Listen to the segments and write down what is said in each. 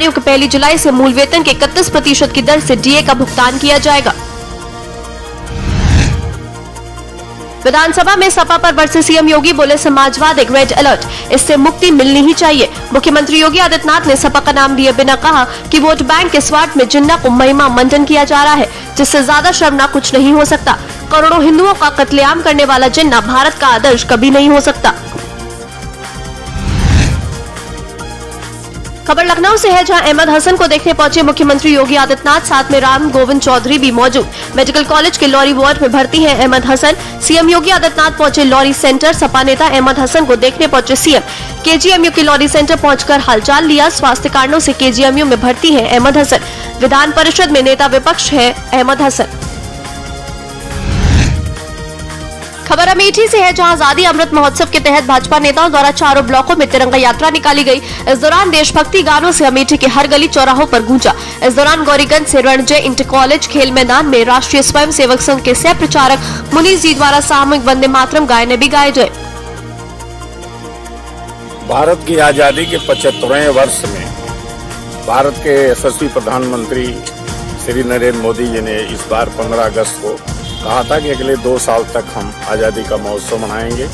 की 1 जुलाई से मूल वेतन के 31% की दर से डीए का भुगतान किया जाएगा। विधानसभा में सपा पर बरसे सीएम योगी, बोले समाजवाद एक रेड अलर्ट, इससे मुक्ति मिलनी ही चाहिए। मुख्यमंत्री योगी आदित्यनाथ ने सपा का नाम दिए बिना कहा कि वोट बैंक के स्वार्थ में जिन्ना को महिमा मंडन किया जा रहा है, जिससे ज्यादा शर्मनाक कुछ नहीं हो सकता। करोड़ों हिंदुओं का कत्लेआम करने वाला जिन्ना भारत का आदर्श कभी नहीं हो सकता। खबर लखनऊ से है, जहां अहमद हसन को देखने पहुंचे मुख्यमंत्री योगी आदित्यनाथ, साथ में राम गोविंद चौधरी भी मौजूद। मेडिकल कॉलेज के लॉरी वार्ड में भर्ती हैं अहमद हसन। सीएम योगी आदित्यनाथ पहुंचे लॉरी सेंटर। सपा नेता अहमद हसन को देखने पहुंचे सीएम। केजीएमयू के लॉरी सेंटर पहुंचकर हालचाल लिया। स्वास्थ्य कारणों से केजीएमयू में भर्ती है अहमद हसन। विधान परिषद में नेता विपक्ष है अहमद हसन। खबर अमेठी से है, जहां आजादी अमृत महोत्सव के तहत भाजपा नेताओं द्वारा चारों ब्लॉकों में तिरंगा यात्रा निकाली गई। इस दौरान देशभक्ति गानों से अमेठी के हर गली चौराहों पर गूंजा। इस दौरान गौरीगंज से रणजय इंटर कॉलेज खेल मैदान में राष्ट्रीय स्वयं सेवक संघ के सह प्रचारक मुनीष जी द्वारा सामूहिक वंदे मातरम गायने भी गाए गए। भारत की आजादी के 75वें वर्ष में भारत के यशस्वी प्रधानमंत्री श्री नरेंद्र मोदी जी ने इस बार 15 अगस्त को कहा था कि अगले 2 साल तक हम आज़ादी का महोत्सव मनाएंगे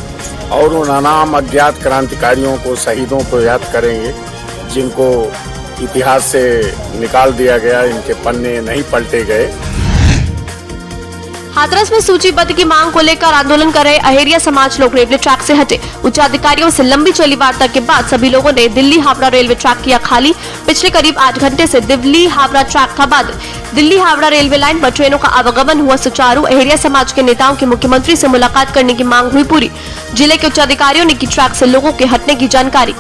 और उन अनाम अज्ञात क्रांतिकारियों को, शहीदों को याद करेंगे जिनको इतिहास से निकाल दिया गया, इनके पन्ने नहीं पलटे गए। हाथरस में सूचीबद्ध की मांग को लेकर आंदोलन कर रहे अहेरिया समाज लोग रेलवे ट्रैक से हटे। उच्च अधिकारियों से लंबी चली वार्ता के बाद सभी लोगों ने दिल्ली हावड़ा रेलवे ट्रैक किया खाली। पिछले करीब 8 घंटे से दिल्ली हावड़ा ट्रैक था बंद। दिल्ली हावड़ा रेलवे लाइन पर ट्रेनों का आवागमन हुआ सुचारू। अहेरिया समाज के नेताओं की मुख्यमंत्री से मुलाकात करने की मांग हुई पूरी। जिले के उच्च अधिकारियों ने की ट्रैक से लोगों के हटने की जानकारी।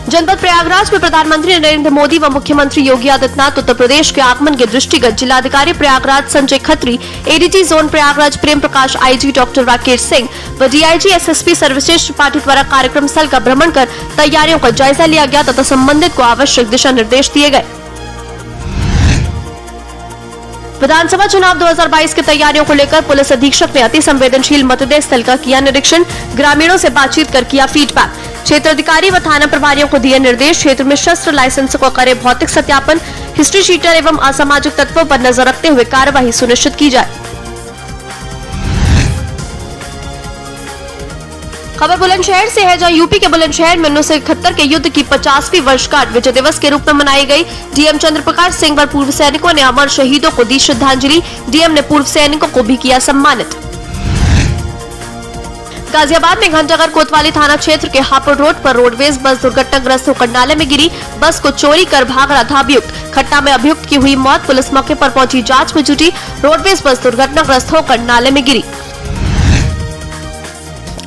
जनपद प्रयागराज में प्रधानमंत्री नरेंद्र मोदी व मुख्यमंत्री योगी आदित्यनाथ उत्तर प्रदेश के आगमन के दृष्टिगत जिलाधिकारी Prayagraj Sanjay Khatri, ADG zone Prayagraj Prem Prakash, IG doctor Rakesh Singh व डीआईजी एसएसपी सर्वश्रेष्ठ त्रिपाठी द्वारा कार्यक्रम स्थल का भ्रमण कर तैयारियों का जायजा लिया गया तथा संबंधित को आवश्यक दिशा निर्देश दिए गए। विधानसभा चुनाव 2022 की तैयारियों को लेकर पुलिस अधीक्षक ने अति संवेदनशील मतदेय स्थल का किया निरीक्षण। ग्रामीणों से बातचीत कर किया फीडबैक। क्षेत्र अधिकारी व थाना प्रभारियों को दिए निर्देश। क्षेत्र में शस्त्र लाइसेंस को करे भौतिक सत्यापन। हिस्ट्री शीटर एवं असामाजिक तत्वों पर नजर रखते हुए कार्यवाही सुनिश्चित की जाए। खबर बुलंदशहर से है, जहां यूपी के बुलंदशहर में 1971 के युद्ध की 50वीं वर्षगांठ विजय दिवस के रूप में मनाई गई। डीएम चंद्रप्रकाश सिंह व पूर्व सैनिकों ने अमर शहीदों को दी श्रद्धांजलि। डीएम ने पूर्व सैनिकों को भी किया सम्मानित। गाजियाबाद में घंटाघर कोतवाली थाना क्षेत्र के हापुड़ रोड पर रोडवेज बस दुर्घटनाग्रस्त होकर नाले में गिरी। बस को चोरी कर भाग रहा था अभियुक्त। घटना में अभियुक्त की हुई मौत। पुलिस मौके पर पहुंची, जांच में जुटी। रोडवेज बस दुर्घटनाग्रस्त होकर नाले में गिरी।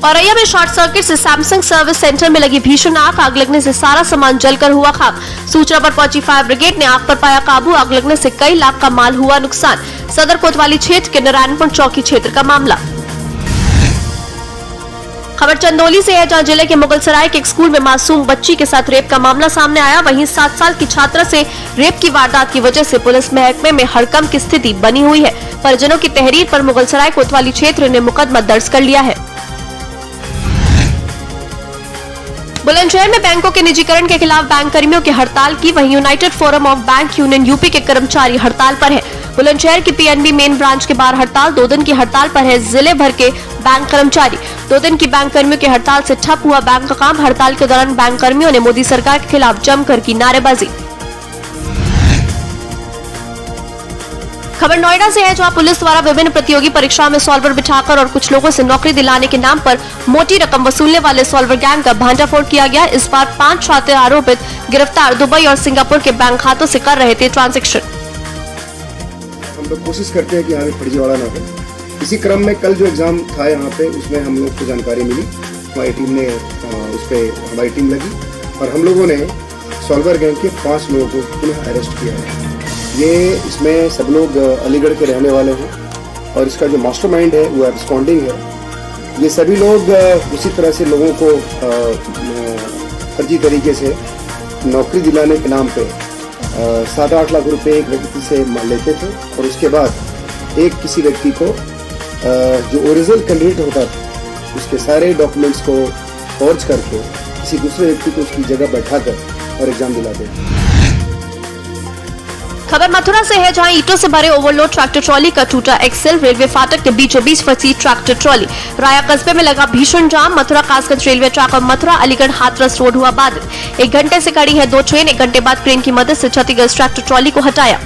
औरैया में शॉर्ट सर्किट से सैमसंग सर्विस सेंटर में लगी भीषण आग लगने से सारा सामान जलकर हुआ खाक। सूचना पर पहुंची फायर ब्रिगेड ने आग पर पाया काबू। आग लगने से कई लाख का माल हुआ नुकसान। सदर कोतवाली क्षेत्र के नारायणपुर चौकी क्षेत्र का मामला। खबर चंदौली से है, जहां जिले के मुगलसराय के एक स्कूल में मासूम बच्ची के साथ रेप का मामला सामने आया। वहीं 7 साल की छात्रा से रेप की वारदात की वजह से पुलिस महकमे में हड़कंप की स्थिति बनी हुई है। परिजनों की तहरीर पर मुगलसराय कोतवाली क्षेत्र ने मुकदमा दर्ज कर लिया है। बुलंदशहर में बैंकों के निजीकरण के खिलाफ बैंक कर्मियों की हड़ताल की। वहीं United forum of bank union UP के कर्मचारी हड़ताल पर है। बुलंदशहर की पीएनबी मेन ब्रांच के बाहर हड़ताल। 2 दिन की हड़ताल पर है जिले भर के बैंक कर्मचारी। 2 दिन की बैंक कर्मियों की हड़ताल से ठप हुआ बैंक का काम। हड़ताल के दौरान बैंक कर्मियों ने मोदी सरकार के खिलाफ जमकर की नारेबाजी। खबर नोएडा से है, जहां पुलिस द्वारा विभिन्न प्रतियोगी परीक्षाओं में सॉल्वर बिठाकर और कुछ लोगों से नौकरी दिलाने के नाम पर मोटी रकम वसूलने वाले सॉल्वर गैंग का भांडाफोड़ किया गया। इस बार 5 छात्र आरोपित गिरफ्तार दुबई और सिंगापुर के बैंक खातों से कर रहे थे ट्रांजैक्शन। हम लोग कोशिश करते हैं कि यहाँ पे फर्जीवाड़ा ना हो। इसी क्रम में कल जो एग्जाम था यहाँ पे, उसमें हम लोग को जानकारी मिली। हमारी टीम ने उस पर हमारी टीम लगी और हम लोगों ने सॉल्वर गैंग के 5 लोगों को पुनः अरेस्ट किया है। ये इसमें सब लोग अलीगढ़ के रहने वाले हैं और इसका जो मास्टरमाइंड है वो एब्सकॉन्डिंग है। ये सभी लोग उसी तरह से लोगों को फर्जी तरीके से नौकरी दिलाने के नाम पे 7-8 लाख रुपए एक व्यक्ति से लेते थे और उसके बाद एक किसी व्यक्ति को जो ओरिजिनल कैंडिडेट होता था उसके सारे डॉक्यूमेंट्स को फॉर्ज करके किसी दूसरे व्यक्ति को उसकी जगह बैठाकर और एग्जाम दिलाते। खबर मथुरा से है, जहां ईंटों से भरे ओवरलोड ट्रैक्टर ट्रॉली का टूटा एक्सेल। रेलवे फाटक के बीचों बीच फंसी ट्रैक्टर ट्रॉली। राया कस्बे में लगा भीषण जाम। मथुरा कासगंज रेलवे ट्रैक और मथुरा अलीगढ़ हाथरस रोड हुआ बाधित। 1 घंटे से खड़ी है 2 ट्रेन। 1 घंटे बाद क्रेन की मदद से क्षतिग्रस्त ट्रैक्टर ट्रॉली को हटाया।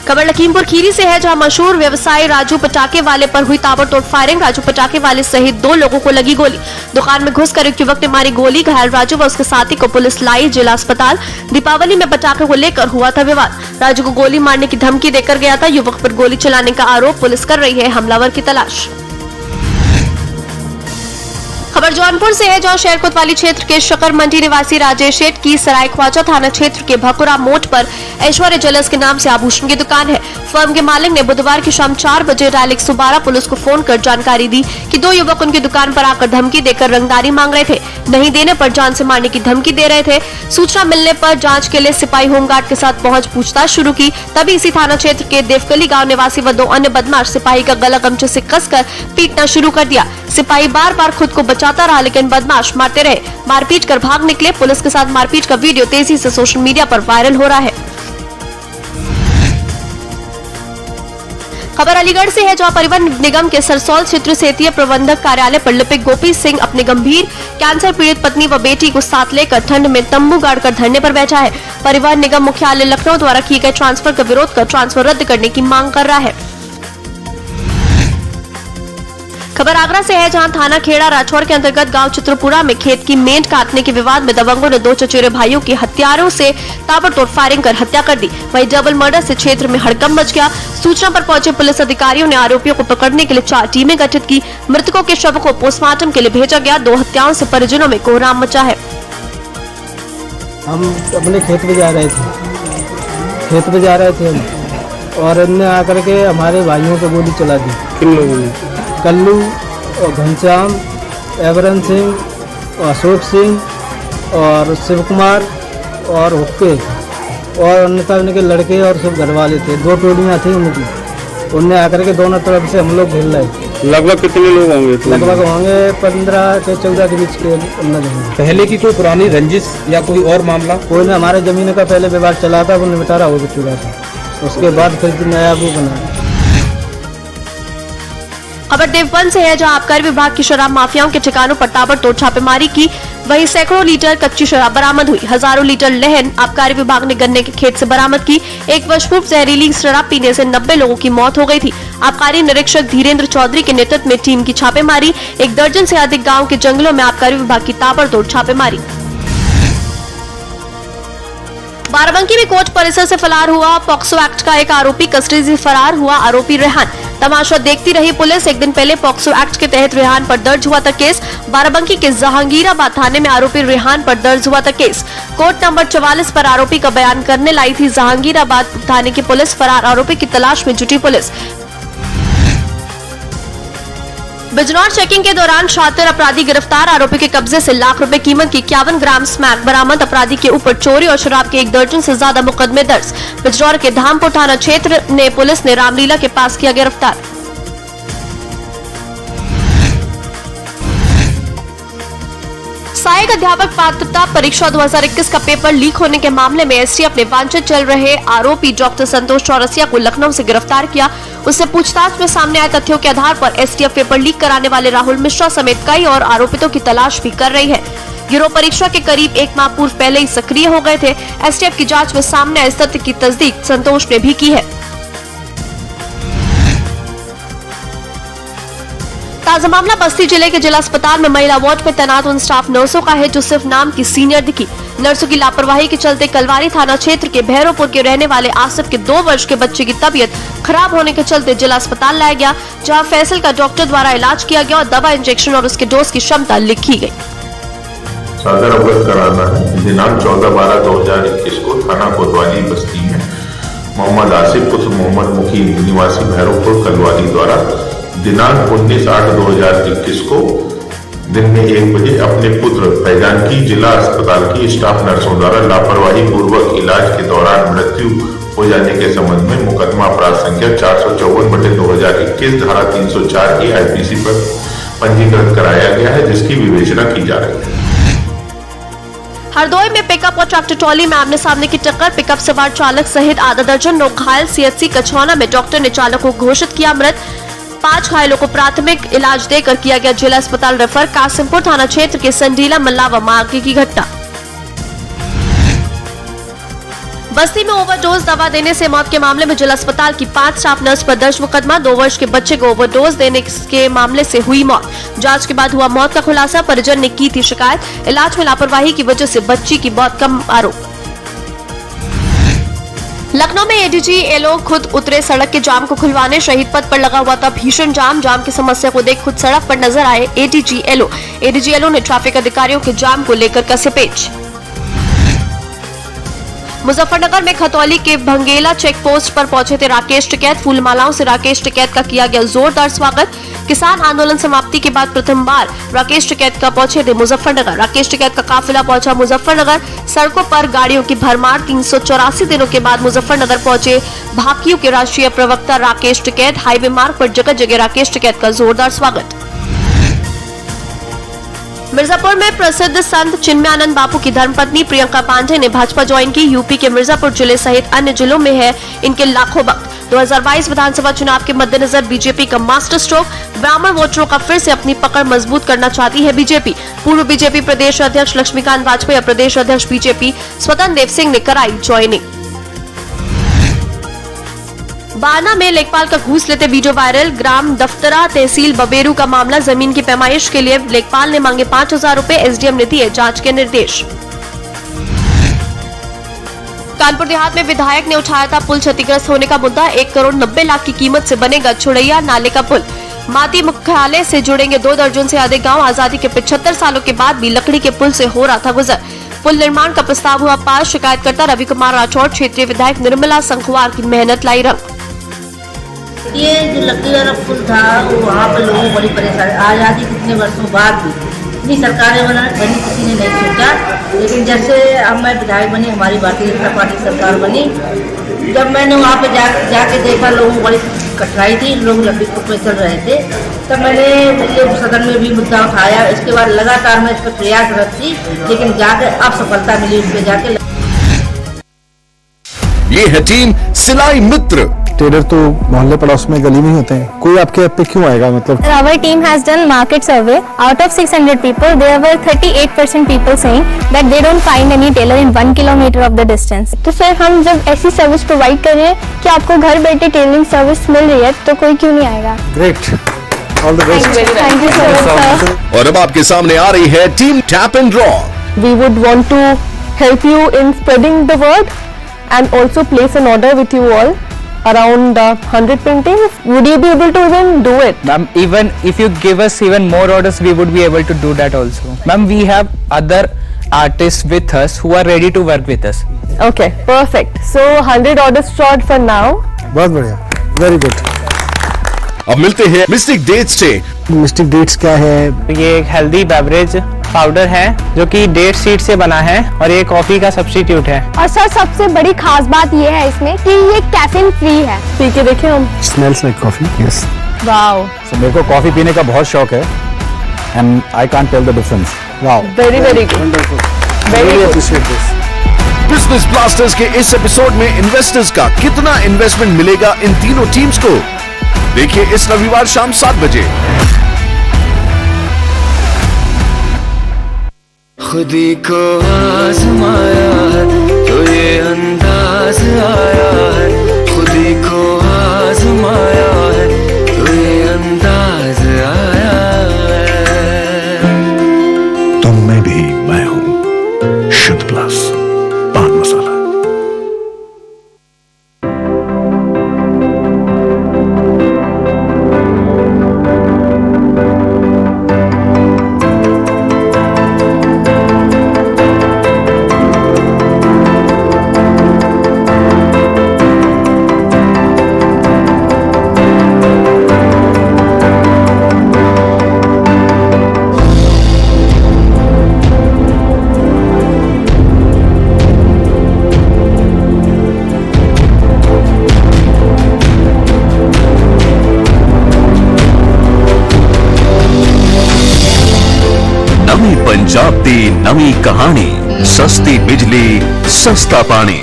खबर लखीमपुर खीरी से है, जहां मशहूर व्यवसायी राजू पटाखे वाले पर हुई ताबड़तोड़ फायरिंग। राजू पटाखे वाले सहित 2 लोगों को लगी गोली। दुकान में घुसकर एक युवक ने मारी गोली। घायल राजू व उसके साथी को पुलिस लाई जिला अस्पताल। दीपावली में पटाखे को लेकर हुआ था विवाद। राजू को गोली मारने की धमकी देकर गया था। युवक पर गोली चलाने का आरोप। पुलिस कर रही है हमलावर की तलाश। खबर जौनपुर से है, जहां शहर कोतवाली क्षेत्र के शकर मंडी निवासी राजेश शेठ की सराय ख्वाजा थाना क्षेत्र के भकुरा मोड़ पर ऐश्वर्य ज्वेलर्स के नाम से आभूषण की दुकान है। फर्म के मालिक ने बुधवार की शाम 4 बजे डायल 112 पुलिस को फोन कर जानकारी दी कि 2 युवक उनकी दुकान पर आकर धमकी देकर रंगदारी मांग रहे थे। नहीं देने पर जान से मारने की धमकी दे रहे थे। सूचना मिलने पर जांच के लिए सिपाही होमगार्ड के साथ पहुंच पूछताछ शुरू की। तभी इसी थाना क्षेत्र के देवकली गांव निवासी व 2 अन्य बदमाश सिपाही का गला गमछे से कसकर पीटना शुरू कर दिया। सिपाही बार बार खुद को बचाता रहा, लेकिन बदमाश मारते रहे। मारपीट कर भाग निकले। पुलिस के साथ मारपीट का वीडियो तेजी से सोशल मीडिया पर वायरल हो रहा है। खबर अलीगढ़ से है, जहां परिवहन निगम के सरसौल क्षेत्र सेतीय प्रबंधक कार्यालय पर लिपिक गोपी सिंह अपने गंभीर कैंसर पीड़ित पत्नी व बेटी को साथ लेकर ठंड में तंबू गाड़कर धरने पर बैठा है। परिवहन निगम मुख्यालय लखनऊ द्वारा किए गए ट्रांसफर का विरोध कर ट्रांसफर रद्द करने की मांग कर रहा है। खबर आगरा से है, जहां थाना खेड़ा राठौर के अंतर्गत गांव चित्रपुरा में खेत की मेंढ काटने के विवाद में दबंगों ने 2 चचेरे भाइयों की हथियारों से ताबड़तोड़ फायरिंग कर हत्या कर दी। वहीं डबल मर्डर से क्षेत्र में हड़कंप मच गया। सूचना पर पहुंचे पुलिस अधिकारियों ने आरोपियों को पकड़ने के लिए 4 टीमें गठित की। मृतकों के शव को पोस्टमार्टम के लिए भेजा गया। 2 हत्याओं से परिजनों में कोहराम मचा है। हम अपने खेत पे जा रहे थे और इनने आकर के हमारे भाइयों को गोली चला दी। किन लोगों ने? कल्लू और घनश्याम, एवरन सिंह और अशोक सिंह और शिव कुमार और हुक्के और अन्यथा उनके लड़के और सब घर वाले थे। 2 टोलियाँ थी उनकी। उनने आकर के दोनों तरफ से हम लोग घेर लाए। लगभग कितने लोग होंगे? लगभग होंगे 15 से 14 के बीच के अंदर होंगे। पहले की कोई पुरानी रंजिश या कोई और मामला? कोई ने हमारे जमीन का पहले विवाद चला था, वो निपटारा हो चुका था। उसके बाद फिर नया वो बना। खबर देवबंद से है, जहां आबकारी विभाग की शराब माफियाओं के ठिकानों पर ताबड़तोड़ छापेमारी की। वहीं सैकड़ों लीटर कच्ची शराब बरामद हुई। हजारों लीटर लहन आबकारी विभाग ने गन्ने के खेत से बरामद की। 1 वर्ष पूर्व जहरीली शराब पीने से 90 लोगों की मौत हो गई थी। आबकारी निरीक्षक धीरेन्द्र चौधरी के नेतृत्व में टीम की छापेमारी। 1 दर्जन से अधिक गाँव के जंगलों में आबकारी विभाग की ताबड़तोड़ छापेमारी। बाराबंकी में कोर्ट परिसर से फरार हुआ पॉक्सो एक्ट का एक आरोपी कस्टडी से फरार हुआ। आरोपी रेहान। तमाशा देखती रही पुलिस। 1 दिन पहले पॉक्सो एक्ट के तहत रेहान पर दर्ज हुआ था केस। बाराबंकी के जहांगीराबाद थाने में आरोपी रेहान पर दर्ज हुआ था केस। कोर्ट नंबर 44 पर आरोपी का बयान करने लाई थी जहांगीराबाद थाने की पुलिस। फरार आरोपी की तलाश में जुटी पुलिस। बिजनौर चेकिंग के दौरान शातिर अपराधी गिरफ्तार। आरोपी के कब्जे से लाख रुपए कीमत की 51 ग्राम स्मैक बरामद। अपराधी के ऊपर चोरी और शराब के 1 दर्जन से ज्यादा मुकदमे दर्ज। बिजनौर के धामपुर थाना क्षेत्र ने पुलिस ने रामलीला के पास किया गिरफ्तार। सहायक अध्यापक पात्रता परीक्षा 2021 का पेपर लीक होने के मामले में एसटीएफ ने वांछित चल रहे आरोपी डॉक्टर संतोष चौरसिया को लखनऊ से गिरफ्तार किया। उससे पूछताछ में सामने आए तथ्यों के आधार पर एसटीएफ पेपर लीक कराने वाले राहुल मिश्रा समेत कई और आरोपितों की तलाश भी कर रही है। गिरोह परीक्षा के करीब 1 माह पूर्व पहले ही सक्रिय हो गए थे। एसटीएफ की जांच में सामने आए इस तथ्य की तस्दीक संतोष ने भी की है। ताजा मामला बस्ती जिले के जिला अस्पताल में महिला वार्ड में तैनात उन स्टाफ नर्सों का है जो सिर्फ नाम की सीनियर दिखी। नर्सों की लापरवाही के चलते कलवारी थाना क्षेत्र के भैरवपुर के रहने वाले आसिफ के 2 वर्ष के बच्चे की तबीयत खराब होने के चलते जिला अस्पताल लाया गया, जहां फैसल का डॉक्टर द्वारा इलाज किया गया और दवा इंजेक्शन और उसके डोज की क्षमता लिखी गई। सादर अवगत कराना है, दिनांक 14/12/2021 को थाना कोतवाली बस्ती में मोहम्मद आसिफ पुत्र मोहम्मद मुखी निवासी भैरवपुर कलवारी द्वारा दिनांक 19/8/2021 को दिन में 1 बजे अपने पुत्र फैजान की जिला अस्पताल की स्टाफ नर्सों द्वारा लापरवाही पूर्वक इलाज के दौरान मृत्यु हो जाने के संबंध में मुकदमा अपराध संख्या 454/2021 धारा 304 AIPC पर पंजीकृत कराया गया है, जिसकी विवेचना की जा रही है। हरदोई में पिकअप और ट्रैक्टर ट्रॉली में आमने सामने की टक्कर, पिकअप सवार चालक सहित आधा दर्जन लोग घायल। सीएचसी कछौना में डॉक्टर ने चालक को घोषित किया मृत। 5 घायलों को प्राथमिक इलाज देकर किया गया जिला अस्पताल रेफर। कासिमपुर थाना क्षेत्र के संडीला मल्लावा मार्ग की घटना। बस्ती में ओवरडोज दवा देने से मौत के मामले में जिला अस्पताल की 5 स्टाफ नर्स पर दर्ज मुकदमा। 2 वर्ष के बच्चे को ओवरडोज देने के मामले से हुई मौत। जांच के बाद हुआ मौत का खुलासा। परिजन ने की थी शिकायत। इलाज में लापरवाही की वजह से बच्ची की मौत का आरोप। लखनऊ में एडीजी एलओ खुद उतरे सड़क के जाम को खुलवाने। शहीद पथ पर लगा हुआ था भीषण जाम की समस्या को देख खुद सड़क पर नजर आए एडीजी एलओ ने ट्रैफिक अधिकारियों के जाम को लेकर कसे पेच। मुजफ्फरनगर में खतौली के भंगेला चेक पोस्ट पर पहुंचे थे राकेश टिकैत। फूलमालाओं से राकेश टिकैत का किया गया जोरदार स्वागत। किसान आंदोलन समाप्ति के बाद प्रथम बार राकेश टिकैत का पहुंचे थे मुजफ्फरनगर। राकेश टिकैत का काफिला पहुंचा मुजफ्फरनगर। सड़कों पर गाड़ियों की भरमार। 384 दिनों के बाद मुजफ्फरनगर पहुंचे भाकियू के राष्ट्रीय प्रवक्ता राकेश टिकैत। हाईवे मार्ग पर जगह जगह राकेश टिकैत का जोरदार स्वागत। मिर्जापुर में प्रसिद्ध संत चिन्मयानंद बापू की धर्मपत्नी प्रियंका पांडे ने भाजपा ज्वाइन की। यूपी के मिर्जापुर जिले सहित अन्य जिलों में है इनके लाखों भक्त। 2022 विधानसभा चुनाव के मद्देनजर बीजेपी का मास्टर स्ट्रोक। ब्राह्मण वोटरों का फिर से अपनी पकड़ मजबूत करना चाहती है बीजेपी। पूर्व बीजेपी प्रदेश अध्यक्ष लक्ष्मीकांत वाजपेयी और प्रदेश अध्यक्ष बीजेपी स्वतंत्र देव सिंह ने कराई ज्वाइनिंग। बाना में लेखपाल का घूस लेते वीडियो वायरल। ग्राम दफ्तरा तहसील बबेरू का मामला। जमीन की पैमाइश के लिए लेखपाल ने मांगे 5000 रुपए। एसडीएम ने दिए जांच के निर्देश। कानपुर देहात में विधायक ने उठाया था पुल क्षतिग्रस्त होने का मुद्दा। 1 करोड़ 90 लाख की कीमत से बनेगा छुड़ैया नाले का पुल। माती मुख्यालय से जुड़ेंगे 2 दर्जन से अधिक गांव। आजादी के 75 सालों के बाद भी लकड़ी के पुल से हो रहा था गुजर। पुल निर्माण का प्रस्ताव हुआ पास। शिकायतकर्ता रवि कुमार राठौड़, क्षेत्रीय विधायक निर्मला संखवार की मेहनत लाई रंग। ये जो लकड़ी वाला पुल था वो वहाँ पर लोगों को बड़ी परेशानी। आज़ादी कितने वर्षों बाद भी इतनी सरकारें बनी, किसी ने नहीं सोचा। लेकिन जैसे अब मैं विधायक बनी, हमारी भारतीय जनता पार्टी सरकार बनी, जब मैंने वहाँ पे जाके देखा लोगों को बड़ी कठिनाई थी, लोग लकड़ी पे चल रहे थे, तब मैंने ये सदन में भी मुद्दा उठाया। इसके बाद लगातार मैं इस पर प्रयासरत थी, लेकिन जाकर अब सफलता मिली उस पर जाके। ये है टीम सिलाई मित्र। टेलर तो मोहल्ले पड़ोस में गली में ही होते हैं, कोई आपके ऐप पे क्यों आएगा? मतलब Our team has done market survey. Out of 600 people, there were 38% people saying that they don't find any tailor in 1 kilometer of the distance. तो सर हम जब ऐसी सर्विस प्रोवाइड कर रहे हैं कि आपको घर बैठे टेलरिंग सर्विस मिल रही है, तो कोई क्यों नहीं आएगा? Great, all the best. Thank you so much, sir. और अब आपके सामने आ रही है team tap and draw. We would want to help you in spreading the word and also place an order with you all. Around 100 paintings. Would you be able to even do it? Ma'am, even if you give us even more orders, we would be able to do that also. Ma'am, we have other artists with us who are ready to work with us. Okay, perfect. So 100 orders short for now. बहुत बढ़िया, very good. अब मिलते हैं mistake dates से। Mistake dates क्या है? ये एक हेल्दी बेवरेज पाउडर है जो कि डेट सीड से बना है और ये कॉफी का सब्स्टिट्यूट है। और सर सबसे बड़ी खास बात ये है इसमें कि ये कैफीन फ्री है। पी के देखें हम। Smells like coffee. Yes. Wow. So मेरे को कॉफी पीने का बहुत शौक है and I can't tell the difference. Wow, very very good, very appreciate this. Business Blasters के इस एपिसोड में इन्वेस्टर्स का कितना इन्वेस्टमेंट मिलेगा इन तीनों टीम्स को, देखिए इस रविवार शाम 7 बजे। खुदी को आजमाया है तो ये अंदाज आया है, खुदी को आजमाया है तो ये अंदाज आया है। तुम में भी मैं हूं, शुद्ध प्लस पान मसाला। जापती नवी कहानी, सस्ती बिजली सस्ता पानी।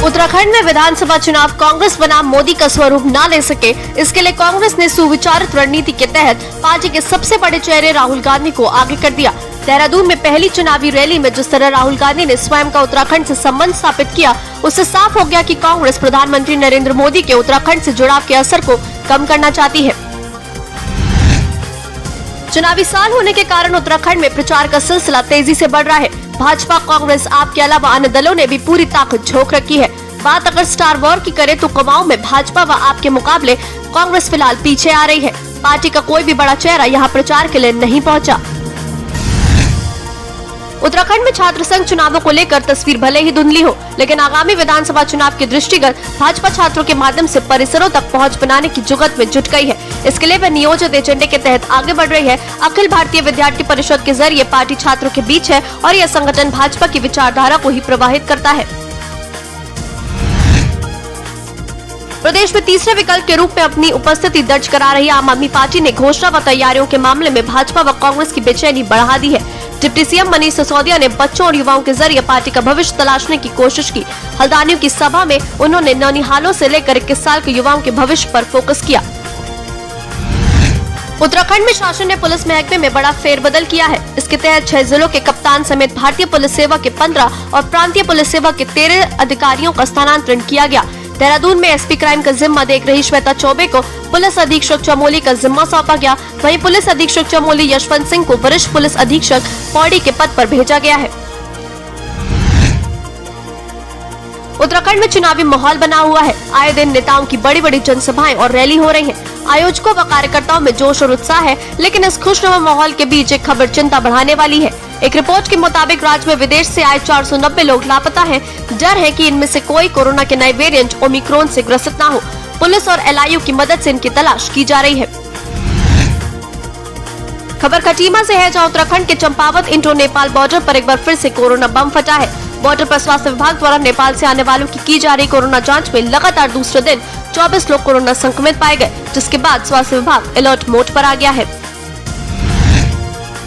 उत्तराखंड में विधानसभा चुनाव कांग्रेस बनाम मोदी का स्वरूप न ले सके, इसके लिए कांग्रेस ने सुविचारित रणनीति के तहत पार्टी के सबसे बड़े चेहरे राहुल गांधी को आगे कर दिया। देहरादून में पहली चुनावी रैली में जिस तरह राहुल गांधी ने स्वयं का उत्तराखंड से संबंध स्थापित किया, उससे साफ हो गया कि कांग्रेस प्रधानमंत्री नरेंद्र मोदी के उत्तराखंड से जुड़ाव के असर को कम करना चाहती है। चुनावी साल होने के कारण उत्तराखंड में प्रचार का सिलसिला तेजी से बढ़ रहा है। भाजपा, कांग्रेस, आप के अलावा अन्य दलों ने भी पूरी ताकत झोंक रखी है। बात अगर स्टार वॉर की करें तो कुमाऊं में भाजपा व आप के मुकाबले कांग्रेस फिलहाल पीछे आ रही है। पार्टी का कोई भी बड़ा चेहरा यहां प्रचार के लिए नहीं पहुंचा। उत्तराखंड में छात्र संघ चुनावों को लेकर तस्वीर भले ही धुंधली हो, लेकिन आगामी विधानसभा चुनाव के दृष्टिगत भाजपा छात्रों के माध्यम से परिसरों तक पहुंच बनाने की जुगत में जुट गई है। इसके लिए वह नियोजित एजेंडे के तहत आगे बढ़ रही है। अखिल भारतीय विद्यार्थी परिषद के जरिए पार्टी छात्रों के बीच है और यह संगठन भाजपा की विचारधारा को ही प्रवाहित करता है। प्रदेश में तीसरे विकल्प के रूप में अपनी उपस्थिति दर्ज करा रही आम आदमी पार्टी ने घोषणा व तैयारियों के मामले में भाजपा व कांग्रेस की बेचैनी बढ़ा दी है। डिप्टी सीएम मनीष सिसोदिया ने बच्चों और युवाओं के जरिए पार्टी का भविष्य तलाशने की कोशिश की। हल्द्वानियों की सभा में उन्होंने नौनिहालों से लेकर 21 साल के युवाओं के भविष्य पर फोकस किया। उत्तराखंड में शासन ने पुलिस महकमे में बड़ा फेरबदल किया है। इसके तहत 6 जिलों के कप्तान समेत भारतीय पुलिस सेवा के 15 और प्रांतीय पुलिस सेवा के 13 अधिकारियों का स्थानांतरण किया गया। देहरादून में एसपी क्राइम का जिम्मा देख रही श्वेता चौबे को पुलिस अधीक्षक चमोली का जिम्मा सौंपा गया। वहीं पुलिस अधीक्षक चमोली यशवंत सिंह को वरिष्ठ पुलिस अधीक्षक पौड़ी के पद पर भेजा गया है। उत्तराखंड में चुनावी माहौल बना हुआ है। आए दिन नेताओं की बड़ी बड़ी जनसभाएं और रैली हो रही हैं। आयोजकों व कार्यकर्ताओं में जोश और उत्साह है, लेकिन इस खुशनुमा माहौल के बीच एक खबर चिंता बढ़ाने वाली है। एक रिपोर्ट के मुताबिक राज्य में विदेश से आए 490 लोग लापता हैं। डर है कि इनमें से कोई कोरोना के नए वेरिएंट ओमिक्रॉन से ग्रसित न हो। पुलिस और एलआईयू की मदद से इनकी तलाश की जा रही है। खबर खटीमा से है, जहां उत्तराखंड के चंपावत इंडो नेपाल बॉर्डर पर एक बार फिर से कोरोना बम फटा है। बॉर्डर पर स्वास्थ्य विभाग द्वारा नेपाल से आने वालों की जा रही कोरोना जांच में लगातार दूसरे दिन 24 लोग कोरोना संक्रमित पाए गए, जिसके बाद स्वास्थ्य विभाग अलर्ट मोड पर आ गया है।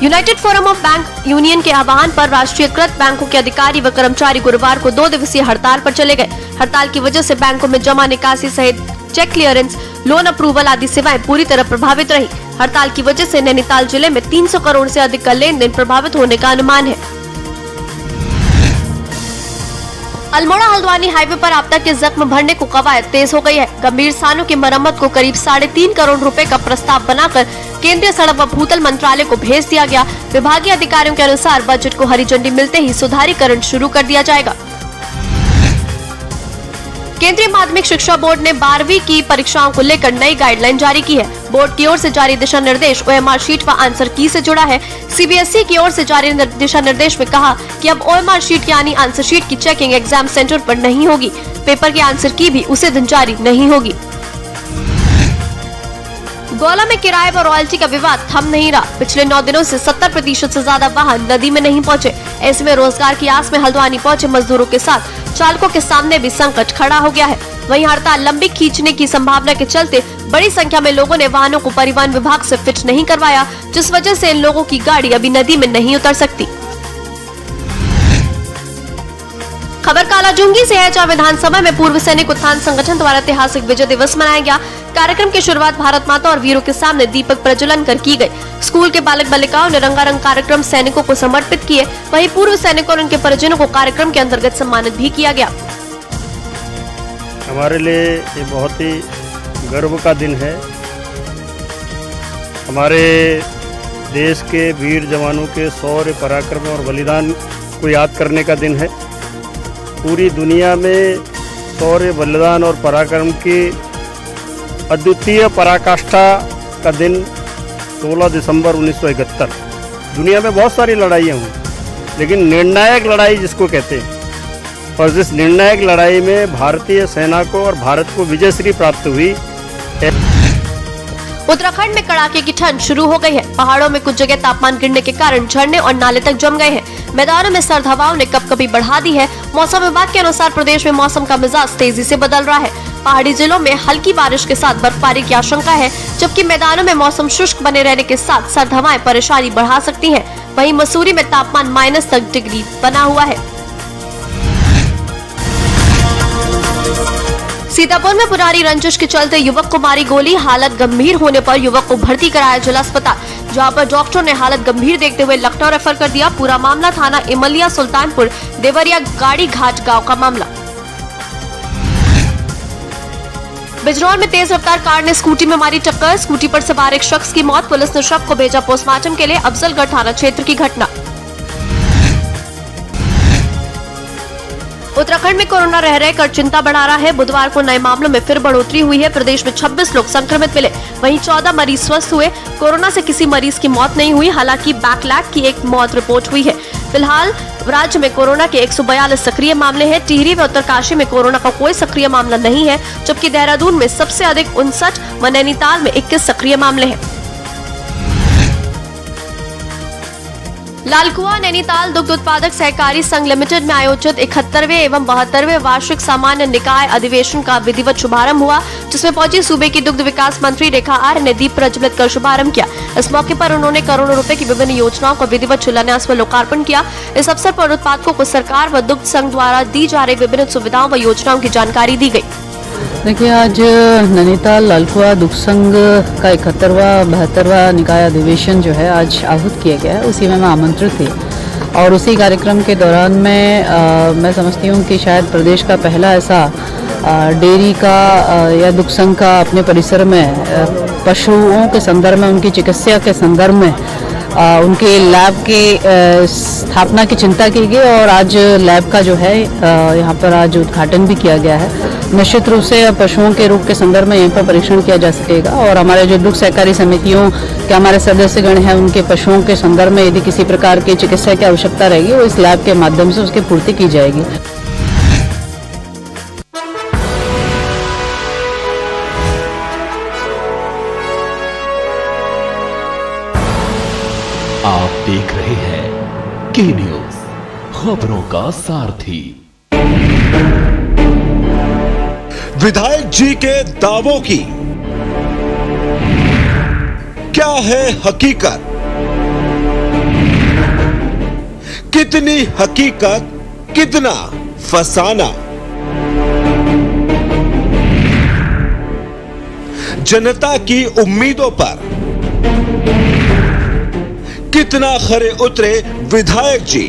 United forum of bank union के आह्वान पर राष्ट्रीयकृत बैंकों के अधिकारी व कर्मचारी गुरुवार को 2 दिवसीय हड़ताल पर चले गए। हड़ताल की वजह से बैंकों में जमा निकासी सहित चेक क्लियरेंस, लोन अप्रूवल आदि सेवाएं पूरी तरह प्रभावित रही। हड़ताल की वजह से नैनीताल जिले में 300 करोड़ से अधिक का लेन देन प्रभावित होने का अनुमान है। अल्मोड़ा हल्द्वानी हाईवे पर अब तक के जख्म भरने को कवायद तेज हो गई है। गंभीर स्थानों की मरम्मत को करीब 3.5 करोड़ रुपए का प्रस्ताव बनाकर केंद्रीय सड़क व भूतल मंत्रालय को भेज दिया गया। विभागीय अधिकारियों के अनुसार बजट को हरी झंडी मिलते ही सुधारीकरण शुरू कर दिया जाएगा। केंद्रीय माध्यमिक शिक्षा बोर्ड ने 12वीं की परीक्षाओं को लेकर नई गाइडलाइन जारी की है। बोर्ड की ओर से जारी दिशा निर्देश OMR शीट व आंसर की से जुड़ा है। CBSE की ओर से जारी दिशा निर्देश में कहा कि अब OMR शीट यानी आंसर शीट की चेकिंग एग्जाम सेंटर पर नहीं होगी। पेपर के आंसर की भी उसी दिन जारी नहीं होगी। गौला में किराए व रॉयल्टी का विवाद थम नहीं रहा। पिछले 9 दिनों से 70% से ज्यादा वाहन नदी में नहीं पहुंचे। ऐसे में रोजगार की आस में हल्द्वानी पहुंचे मजदूरों के साथ चालकों के सामने भी संकट खड़ा हो गया है। वहीं हड़ताल लंबी खींचने की संभावना के चलते बड़ी संख्या में लोगों ने वाहनों को परिवहन विभाग से फिट नहीं करवाया, जिस वजह से इन लोगों की गाड़ी अभी नदी में नहीं उतर सकती। खबर कालाजुंगी से है, जहां विधानसभा में पूर्व सैनिक उत्थान संगठन द्वारा ऐतिहासिक विजय दिवस मनाया गया। कार्यक्रम की शुरुआत भारत माता और वीरों के सामने दीपक प्रज्वलन कर की गई। स्कूल के बालक बालिकाओं ने रंगारंग कार्यक्रम सैनिकों को समर्पित किए। वहीं पूर्व सैनिकों और उनके परिजनों को कार्यक्रम के अंतर्गत सम्मानित भी किया गया। हमारे लिए ये बहुत ही गर्व का दिन है। हमारे देश के वीर जवानों के शौर्य, पराक्रम और बलिदान को याद करने का दिन है। पूरी दुनिया में शौर्य, बलिदान और पराक्रम की अद्वितीय पराकाष्ठा का दिन 16 दिसंबर 1971। दुनिया में बहुत सारी लड़ाइयाँ हुई, लेकिन निर्णायक लड़ाई जिसको कहते हैं, और जिस निर्णायक लड़ाई में भारतीय सेना को और भारत को विजयश्री प्राप्त हुई। उत्तराखंड में कड़ाके की ठंड शुरू हो गई है। पहाड़ों में कुछ जगह तापमान गिरने के कारण झरने और नाले तक जम गए हैं। मैदानों में सर्द हवाओं ने कपकपी बढ़ा दी है। मौसम विभाग के अनुसार प्रदेश में मौसम का मिजाज तेजी से बदल रहा है। पहाड़ी जिलों में हल्की बारिश के साथ बर्फबारी की आशंका है, जबकि मैदानों में मौसम शुष्क बने रहने के साथ सर्द हवाएं परेशानी बढ़ा सकती हैं। वहीं मसूरी में तापमान माइनस तक डिग्री बना हुआ है। सीतापुर में पुरानी रंजिश के चलते युवक को मारी गोली। हालत गंभीर होने पर युवक को भर्ती कराया जिला अस्पताल, जहां पर डॉक्टर ने हालत गंभीर देखते हुए लखनऊ रेफर कर दिया। पूरा मामला थाना इमलिया सुल्तानपुर देवरिया गाड़ी घाट गांव का मामला। बिजनौर में तेज रफ्तार कार ने स्कूटी में मारी टक्कर। स्कूटी पर सवार एक शख्स की मौत। पुलिस ने शव को भेजा पोस्टमार्टम के लिए। अफजलगढ़ थाना क्षेत्र की घटना। उत्तराखंड में कोरोना रह रहकर चिंता बढ़ा रहा है। बुधवार को नए मामलों में फिर बढ़ोतरी हुई है। प्रदेश में 26 लोग संक्रमित मिले, वहीं 14 मरीज स्वस्थ हुए। कोरोना से किसी मरीज की मौत नहीं हुई, हालांकि बैकलैग की एक मौत रिपोर्ट हुई है। फिलहाल राज्य में कोरोना के 142 सक्रिय मामले हैं। टिहरी व उत्तरकाशी में कोरोना का कोई सक्रिय मामला नहीं है, जबकि देहरादून में सबसे अधिक 59 व नैनीताल में 21 सक्रिय मामले हैं। लालकुआं नैनीताल दुग्ध उत्पादक सहकारी संघ लिमिटेड में आयोजित 71वें एवं 72वें वार्षिक सामान्य निकाय अधिवेशन का विधिवत शुभारंभ हुआ, जिसमें पहुंची सूबे की दुग्ध विकास मंत्री रेखा आर्य ने दीप प्रज्वलित कर शुभारंभ किया। इस मौके पर उन्होंने करोड़ों रुपए की विभिन्न योजनाओं का विधिवत शिलान्यास व लोकार्पण किया। इस अवसर पर उत्पादकों को सरकार व दुग्ध संघ द्वारा दी जा रही विभिन्न सुविधाओं व योजनाओं की जानकारी दी गयी। देखिए, आज नैनीताल लालकुआं दुग्ध संघ का 71वां 72वां निकाय अधिवेशन जो है आज आहूत किया गया है। उसी में मैं आमंत्रित थी और उसी कार्यक्रम के दौरान मैं समझती हूँ कि शायद प्रदेश का पहला ऐसा डेयरी का या दुग्ध संघ का अपने परिसर में पशुओं के संदर्भ में, उनकी चिकित्सा के संदर्भ में उनके लैब के स्थापना की चिंता की गई और आज लैब का जो है यहाँ पर आज उद्घाटन भी किया गया है। निश्चित रूप से पशुओं के रोग के संदर्भ में यहीं पर परीक्षण किया जा सकेगा और हमारे जो दुग्ध सहकारी समितियों के हमारे सदस्यगण हैं, उनके पशुओं के संदर्भ में यदि किसी प्रकार की चिकित्सा की आवश्यकता रहेगी, वो इस लैब के माध्यम से उसकी पूर्ति की जाएगी। आप देख रहे हैं के न्यूज, खबरों का सारथी। विधायक जी के दावों की क्या है हकीकत? कितनी हकीकत, कितना फसाना? जनता की उम्मीदों पर कितना खरे उतरे विधायक जी?